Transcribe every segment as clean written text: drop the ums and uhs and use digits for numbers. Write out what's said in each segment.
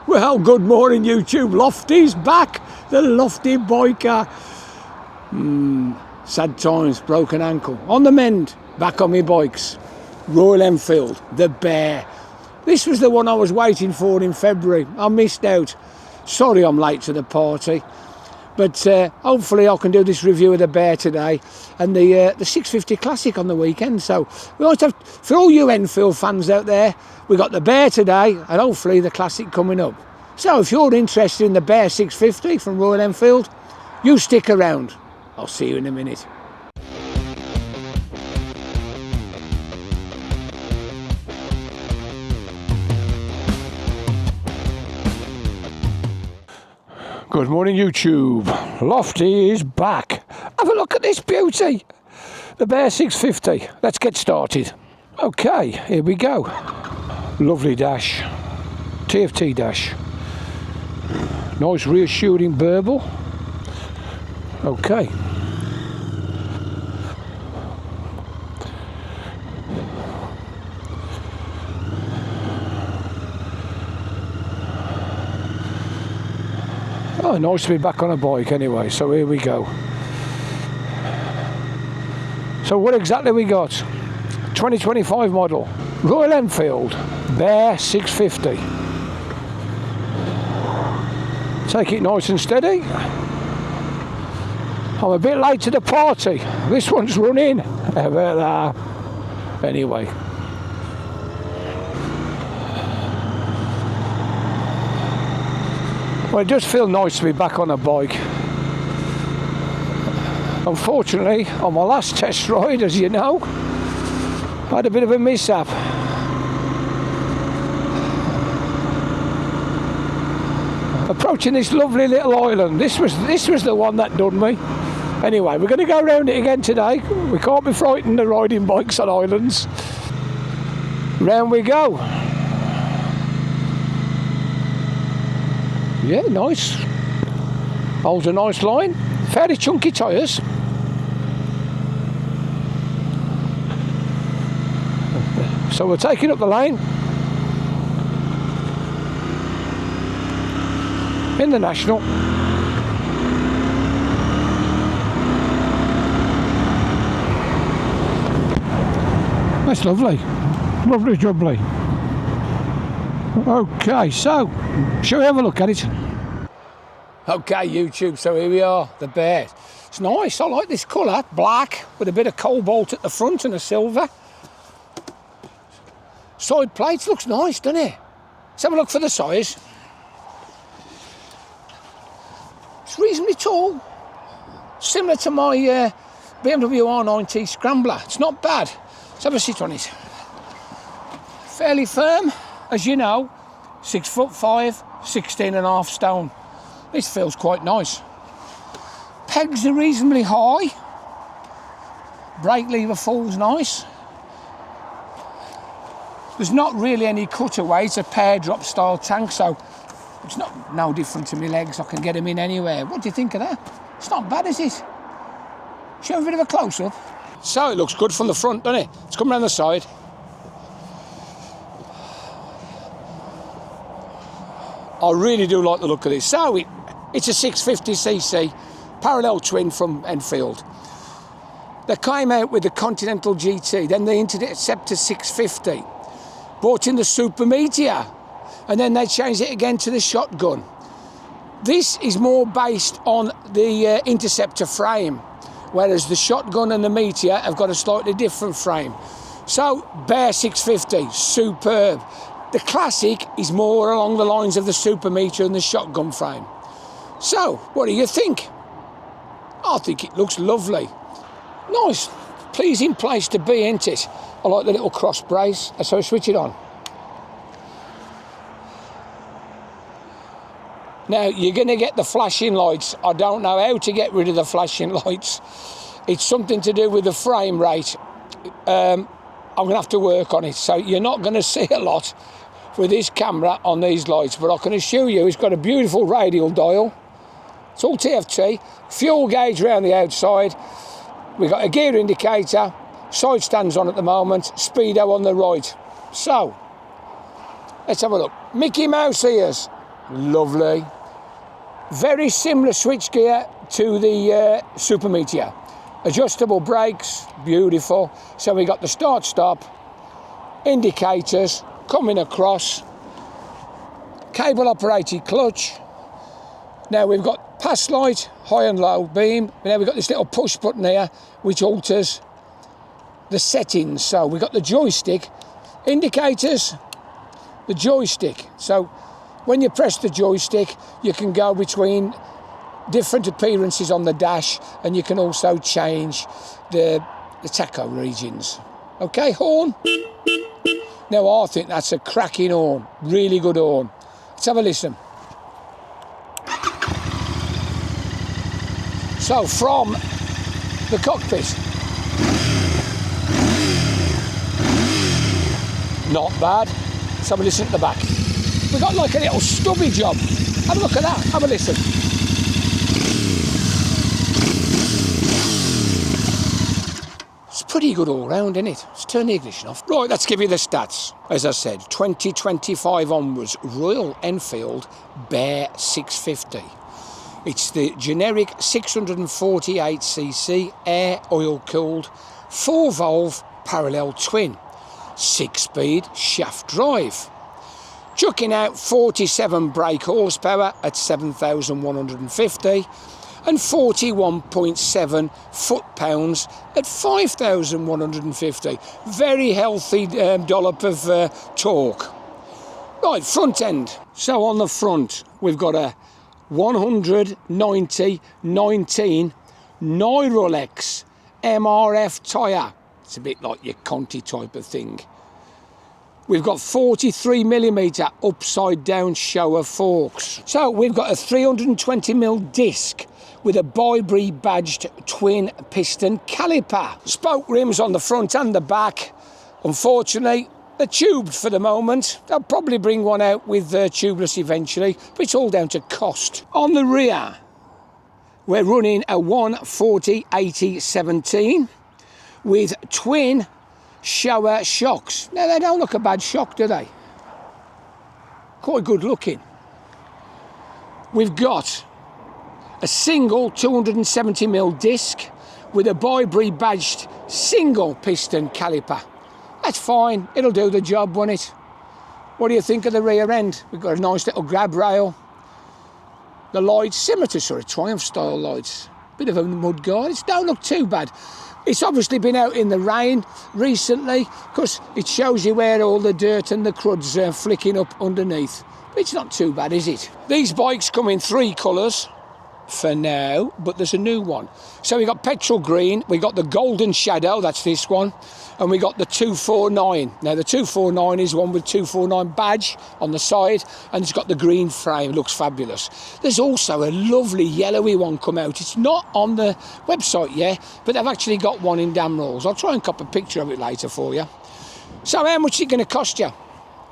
Well, good morning YouTube. Lofty's back, the Lofty biker. Sad times, broken ankle. On the mend, back on my bikes. Royal Enfield, the Bear. This was the one I was waiting for in February. I missed out. Sorry I'm late to the party. But hopefully I can do this review of the Bear today and the 650 Classic on the weekend. So we want to have, for all you Enfield fans out there, we got the Bear today and hopefully the Classic coming up. So if you're interested in the Bear 650 from Royal Enfield, you stick around. I'll see you in a minute. Good morning YouTube. Lofty is back. Have a look at this beauty. The Bear 650. Let's get started. Okay, here we go. Lovely dash. TFT dash. Nice reassuring burble. Okay. Oh, nice to be back on a bike anyway, so here we go. So what exactly we got? 2025 model, Royal Enfield, Bear 650. Take it nice and steady. I'm a bit late to the party. This one's running. How about that? Anyway. Well, it does feel nice to be back on a bike. Unfortunately, on my last test ride, as you know, I had a bit of a mishap. Approaching this lovely little island. This was the one that done me. Anyway, we're going to go around it again today. We can't be frightened of riding bikes on islands. Round we go. Yeah, nice. Holds a nice line. Fairly chunky tyres. So we're taking up the lane. In the National. That's lovely. Lovely jubbly. Okay, so shall we have a look at it? Okay YouTube, so here we are, the Bear. It's nice, I like this colour, black with a bit of cobalt at the front and a silver. Side plates looks nice, doesn't it? Let's have a look for the size. It's reasonably tall, similar to my BMW R90 Scrambler. It's not bad. Let's have a sit on it. Fairly firm, as you know, 6'5", 16.5 stone. This feels quite nice. Pegs are reasonably high. Brake lever falls nice. There's not really any cutaway. It's a pear drop style tank, so it's no different to my legs. I can get them in anywhere. What do you think of that? It's not bad, is it? Show a bit of a close-up. So it looks good from the front, doesn't it? It's coming around the side. I really do like the look of this. So it's a 650cc parallel twin from Enfield. They came out with the Continental GT, then the Interceptor 650, brought in the Super Meteor, and then they changed it again to the Shotgun. This is more based on the Interceptor frame, whereas the Shotgun and the Meteor have got a slightly different frame. So Bear 650, superb. The Classic is more along the lines of the Super Meteor and the Shotgun frame. So, what do you think? I think it looks lovely. Nice, pleasing place to be, isn't it? I like the little cross brace. So I switch it on. Now, you're going to get the flashing lights. I don't know how to get rid of the flashing lights. It's something to do with the frame rate. I'm going to have to work on it. So you're not going to see a lot with this camera on these lights, but I can assure you it's got a beautiful radial dial. It's all TFT, fuel gauge around the outside. We've got a gear indicator, side stands on at the moment, speedo on the right. So let's have a look. Mickey Mouse ears, Lovely. Very similar switchgear to the Super Meteor. Adjustable brakes, beautiful. So we got the start-stop, indicators coming across, cable-operated clutch. Now we've got pass light, high and low beam. Now we've got this little push button here, which alters the settings. So we've got the joystick, indicators, the joystick. So when you press the joystick, you can go between different appearances on the dash, and you can also change the tacho regions. Okay, horn. Now I think that's a cracking horn, really good horn. Let's have a listen. So from the cockpit, not bad. Let's have a listen at the back. We've got like a little stubby job. Have a look at that, have a listen. It's pretty good all round, isn't it? Let's turn the ignition off. Right, let's give you the stats. As I said, 2025 onwards, Royal Enfield Bear 650. It's the generic 648cc air oil cooled 4-valve parallel twin, 6-speed shaft drive, chucking out 47 brake horsepower at 7,150 and 41.7 foot-pounds at 5,150. Very healthy dollop of torque. Right, front end. So on the front, we've got a 190/19 Nyrolex MRF tyre. It's a bit like your Conti type of thing. We've got 43mm upside down shower forks. So we've got a 320mm disc with a Bybri badged twin piston caliper. Spoke rims on the front and the back. Unfortunately, they're tubed for the moment. They'll probably bring one out with tubeless eventually, but it's all down to cost. On the rear, we're running a 140/80/17 with twin shower shocks. Now, they don't look a bad shock, do they? Quite good looking. We've got a single 270mm disc with a Bybri badged single piston caliper. That's fine, it'll do the job, won't it? What do you think of the rear end? We've got a nice little grab rail. The lights, similar to sort of Triumph style lights. Bit of a mud guard, it don't look too bad. It's obviously been out in the rain recently, because it shows you where all the dirt and the crud's flicking up underneath. But it's not too bad, is it? These bikes come in 3 colours for now, but there's a new one. So we got petrol green, we got the golden shadow, that's this one, and we got the 249. Now the 249 is one with 249 badge on the side, and it's got the green frame, looks fabulous. There's also a lovely yellowy one come out. It's not on the website yet, but they've actually got one in Damrolls. I'll try and cop a picture of it later for you. So how much is it going to cost you?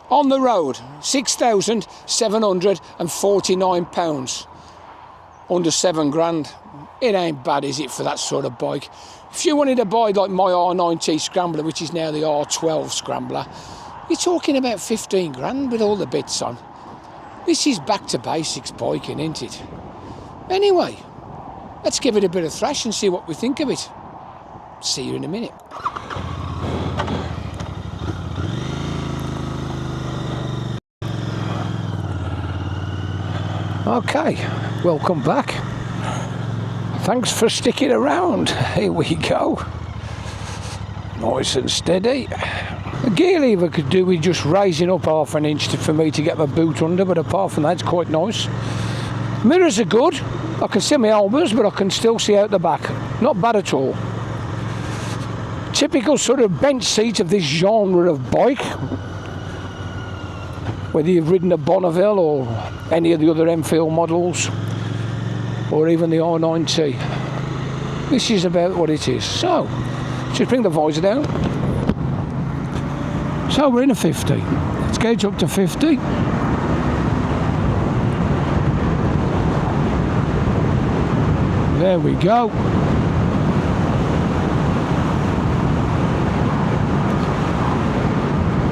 On the road, £6,749. Under £7,000. It ain't bad, is it, for that sort of bike? If you wanted to buy like my R9T Scrambler, which is now the R12 Scrambler, you're talking about £15,000 with all the bits on. This is back to basics biking, isn't it? Anyway, let's give it a bit of thrash and see what we think of it. See you in a minute. Okay, welcome back. Thanks for sticking around. Here we go. Nice and steady. The gear lever could do with just raising up half an inch for me to get my boot under, but apart from that, it's quite nice. Mirrors are good. I can see my elbows, but I can still see out the back. Not bad at all. Typical sort of bench seat of this genre of bike. Whether you've ridden a Bonneville or any of the other Enfield models, or even the R9T. This is about what it is. So, just bring the visor down. So we're in a 50. Let's gauge up to 50. There we go.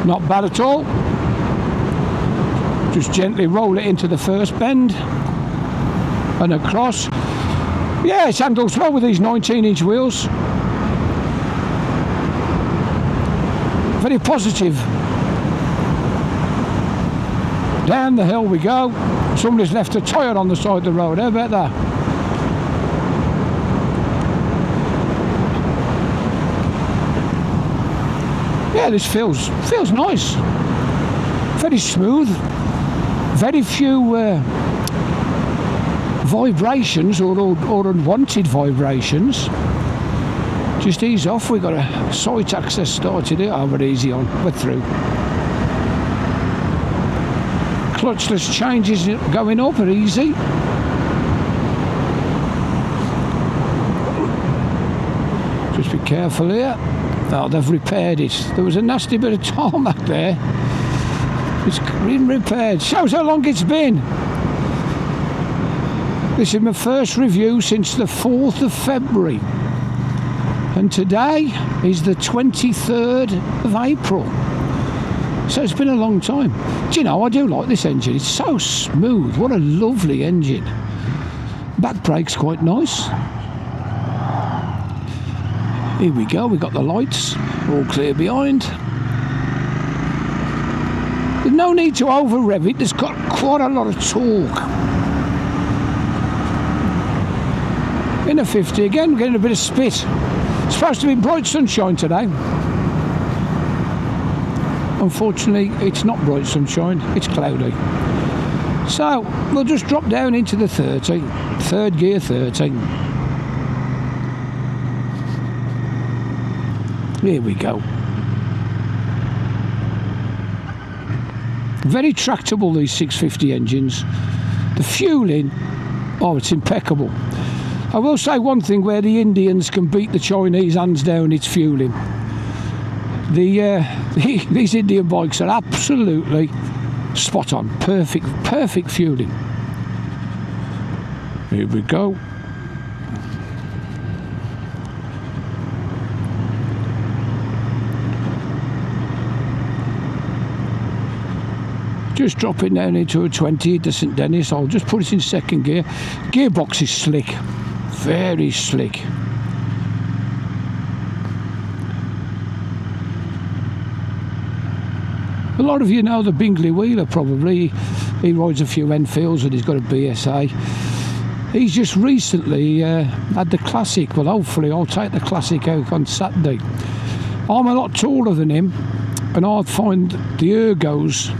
Not bad at all. Just gently roll it into the first bend and across. Yeah, it handles well with these 19-inch wheels. Very positive. Down the hill we go. Somebody's left a tyre on the side of the road. How about that? Yeah, this feels nice. Very smooth. Very few vibrations or unwanted vibrations. Just ease off. We've got a sight access started here. Oh, but easy on. We're through. Clutchless changes going up are easy. Just be careful here. Oh, they've repaired it. There was a nasty bit of tarmac there. It's been repaired. Shows how long it's been. This is my first review since the 4th of February. And today is the 23rd of April. So it's been a long time. Do you know, I do like this engine. It's so smooth. What a lovely engine. Back brake's quite nice. Here we go. We've got the lights all clear behind. There's no need to over rev it. There's got quite a lot of torque. In a 50 again, we're getting a bit of spit. It's supposed to be bright sunshine today. Unfortunately, it's not bright sunshine, it's cloudy. So, we'll just drop down into the 30, third gear 30. Here we go. Very tractable, these 650 engines. The fueling, oh, it's impeccable. I will say one thing where the Indians can beat the Chinese hands down, it's fueling. These Indian bikes are absolutely spot on, perfect fueling. Here we go. Just drop it down into a 20 to St Dennis. I'll just put it in second gear. Gearbox is slick, very slick. A lot of you know the Bingley Wheeler probably. He rides a few Enfields and he's got a BSA. He's just recently had the Classic. Well, hopefully I'll take the Classic out on Saturday. I'm a lot taller than him and I find the ergos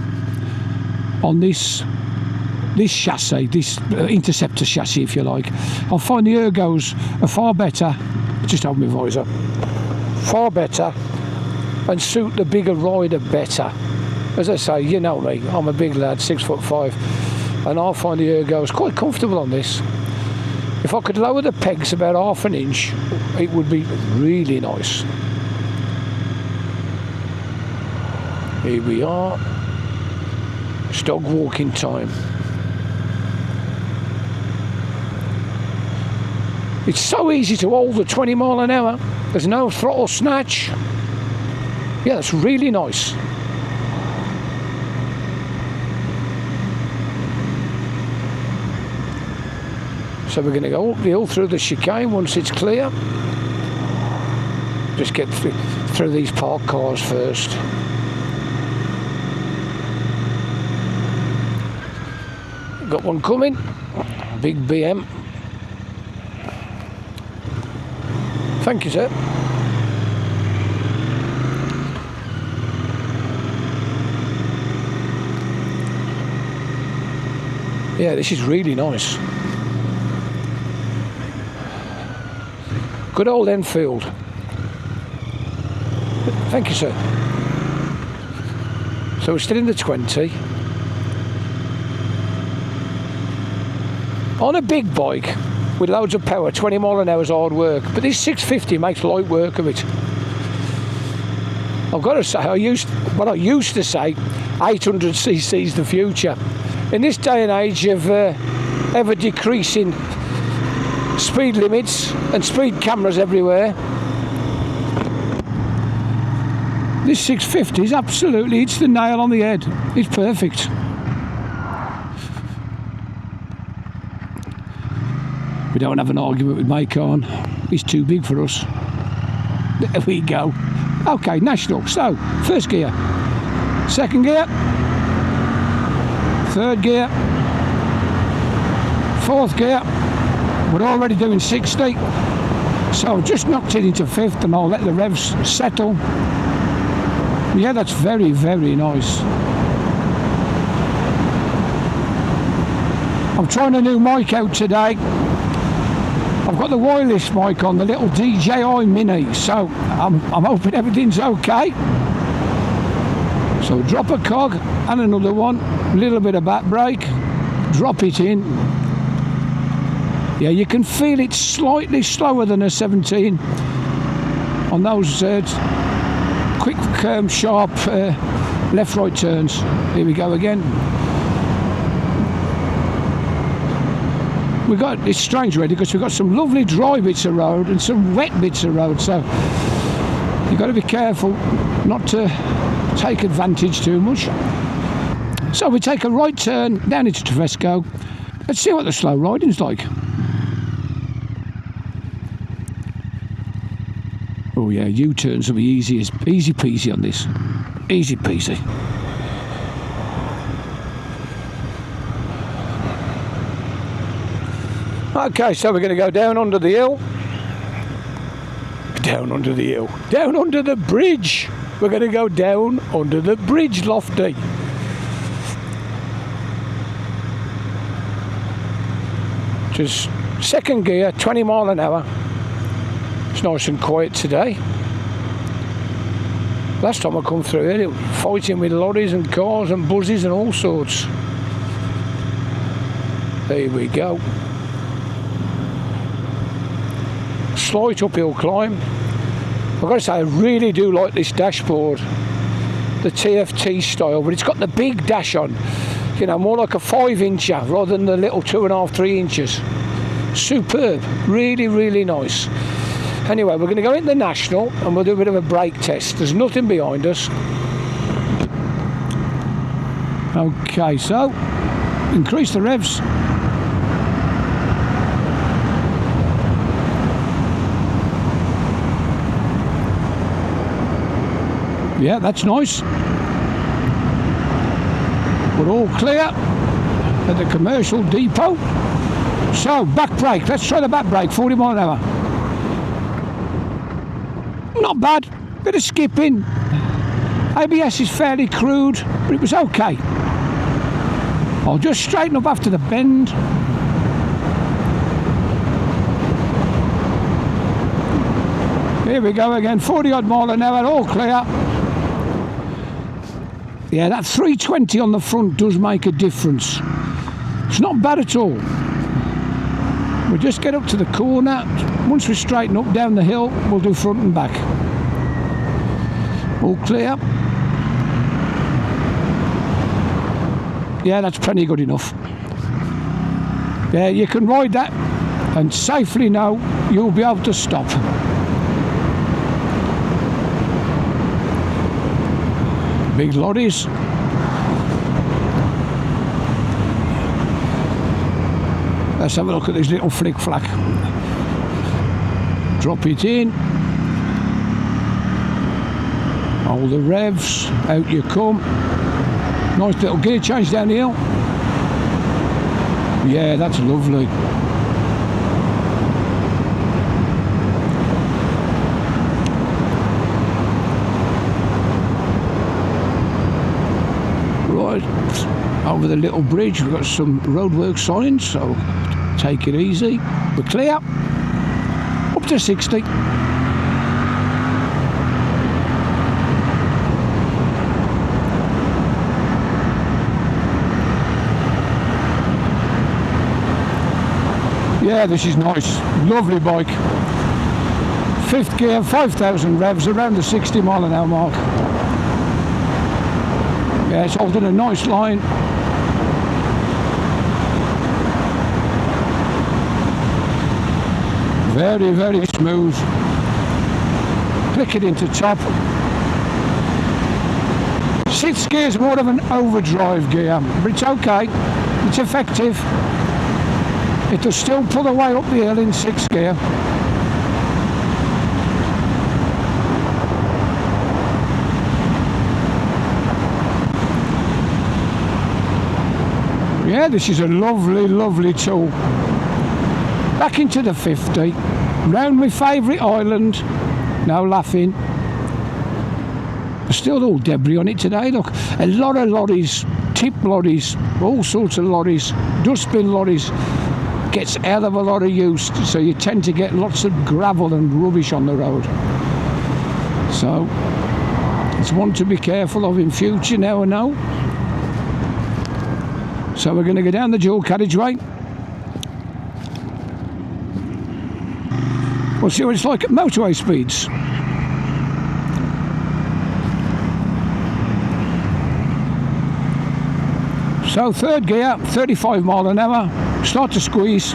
on this chassis, this Interceptor chassis if you like, I find the ergos are far better, just hold my visor, far better and suit the bigger rider better. As I say, you know me, I'm a big lad, 6'5", and I find the ergos quite comfortable on this. If I could lower the pegs about half an inch, it would be really nice. Here we are. It's dog walking time. It's so easy to hold at 20 mile an hour. There's no throttle snatch. Yeah, that's really nice. So we're going to go up the hill through the chicane once it's clear. Just get through these parked cars first. Got one coming, big BM. Thank you, sir. Yeah, this is really nice. Good old Enfield. Thank you, sir. So we're still in the 20. On a big bike with loads of power, 20 mile an hour is hard work, but this 650 makes light work of it. I've got to say, I used to say 800cc is the future. In this day and age of ever decreasing speed limits and speed cameras everywhere, this 650 is absolutely, it's the nail on the head. It's perfect. We don't have an argument with Macon. He's too big for us. There we go. Okay, national. So, first gear, second gear, third gear, fourth gear. We're already doing 60. So just knocked it into fifth and I'll let the revs settle. Yeah, that's very, very nice. I'm trying a new mic out today. I've got the wireless mic on, the little DJI Mini, so I'm hoping everything's okay. So drop a cog and another one, a little bit of back brake, drop it in. Yeah, you can feel it slightly slower than a 17 on those quick, sharp left-right turns. Here we go again. It's strange really because we've got some lovely dry bits of road and some wet bits of road, so you've got to be careful not to take advantage too much. So we take a right turn down into Tresco. Let's see what the slow riding's like. Oh yeah, U-turns will be easy peasy on this. Easy peasy. Okay, so we're going to go down under the hill. Down under the hill. Down under the bridge. We're going to go down under the bridge, Lofty. Just second gear, 20 mile an hour. It's nice and quiet today. Last time I come through here, it was fighting with lorries and cars and buses and all sorts. There we go. Slight uphill climb. I've got to say, I really do like this dashboard, the TFT style, but it's got the big dash on, you know, more like a 5-incher rather than the little 2.5, 3 inches. Superb, really, really nice. Anyway, we're going to go into the National and we'll do a bit of a brake test. There's nothing behind us. Okay, so increase the revs. Yeah, that's nice. We're all clear at the commercial depot. So, back brake. Let's try the back brake, 40 mile an hour. Not bad. Bit of skipping. ABS is fairly crude, but it was okay. I'll just straighten up after the bend. Here we go again, 40 odd mile an hour, all clear. Yeah, that 320 on the front does make a difference. It's not bad at all. We'll just get up to the corner. Once we straighten up down the hill, we'll do front and back. All clear. Yeah, that's plenty good enough. Yeah, you can ride that and safely know you'll be able to stop. Big lorries. Let's have a look at this little flick-flack. Drop it in. Hold the revs. Out you come. Nice little gear change down the hill. Yeah, that's lovely. Over the little bridge, we've got some roadwork signs, so take it easy. We're clear. Up to 60. Yeah, this is nice. Lovely bike. Fifth gear, 5,000 revs, around the 60 mile an hour mark. Yeah, it's holding a nice line. Very, very smooth. Click it into top. Sixth gear is more of an overdrive gear, but it's okay. It's effective. It'll still pull the way up the hill in 6th gear. Yeah, this is a lovely, lovely tool. Back into the 50, round my favourite island. No laughing. There's still all debris on it today, look. A lot of lorries, tip lorries, all sorts of lorries, dustbin lorries. Gets a hell of a lot of use, so you tend to get lots of gravel and rubbish on the road. So, it's one to be careful of in future, now and now. So we're going to go down the dual carriageway. We'll see what it's like at motorway speeds. So 3rd gear, 35 mile an hour, start to squeeze.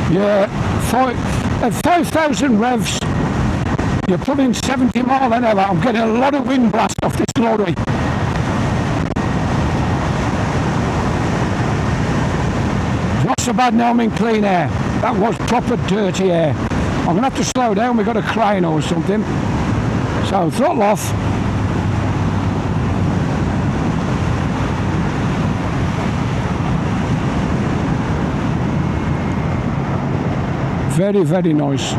Yeah, at 5,000 revs, you're pulling 70 mile an hour. I'm getting a lot of wind blast off this lorry. Not so bad now I'm in clean air. That was proper dirty air. I'm going to have to slow down, we've got a crane or something. So throttle off. Very, very nice.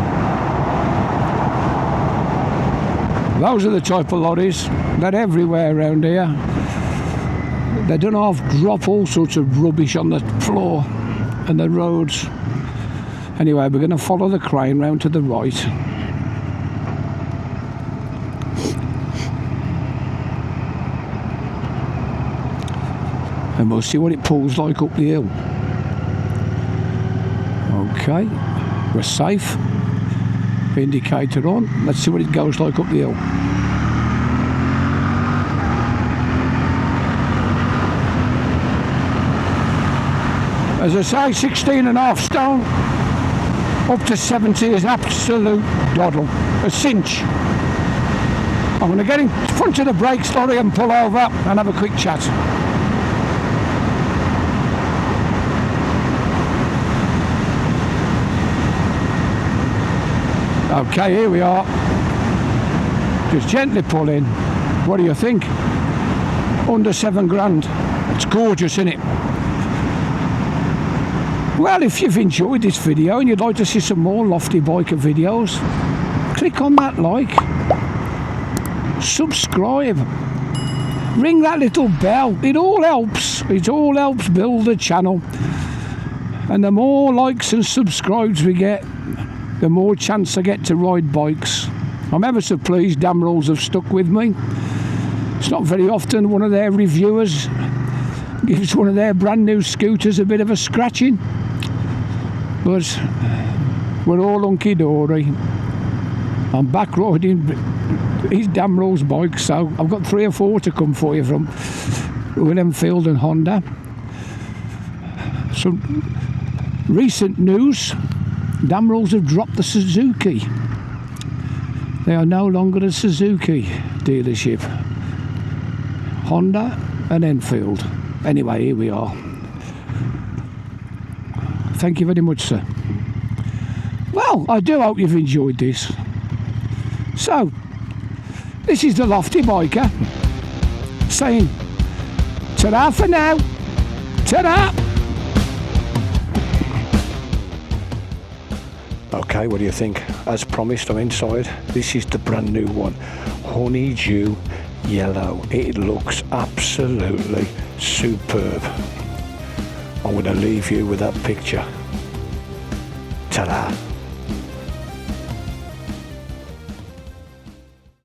Those are the type of lorries. They're everywhere around here. They don't half drop all sorts of rubbish on the floor and the roads. Anyway, we're going to follow the crane round to the right. And we'll see what it pulls like up the hill. Okay, we're safe. Indicator on. Let's see what it goes like up the hill. As I say, 16.5 stone. Up to 70 is absolute doddle, a cinch. I'm going to get in front of the brakes lorry and pull over and have a quick chat. Okay, here we are. Just gently pull in. What do you think? Under 7 grand. It's gorgeous, isn't it? Well, if you've enjoyed this video and you'd like to see some more Lofty Biker videos, click on that like, subscribe, ring that little bell. It all helps. It all helps build the channel. And the more likes and subscribes we get, the more chance I get to ride bikes. I'm ever so pleased Damn Rules have stuck with me. It's not very often one of their reviewers gives one of their brand new scooters a bit of a scratching. But we're all hunky-dory. I'm back riding his Damn Rules bike, so I've got 3 or 4 to come for you from Enfield and Honda. Some recent news, Damn Rules have dropped the Suzuki. They are no longer a Suzuki dealership. Honda and Enfield. Anyway, here we are. Thank you very much, sir. Well, I do hope you've enjoyed this. So, this is the Lofty Biker saying ta-da for now. Ta-da! Okay, what do you think? As promised, I'm inside. This is the brand new one. Honeydew yellow. It looks absolutely superb. I'm going to leave you with that picture. Ta-da!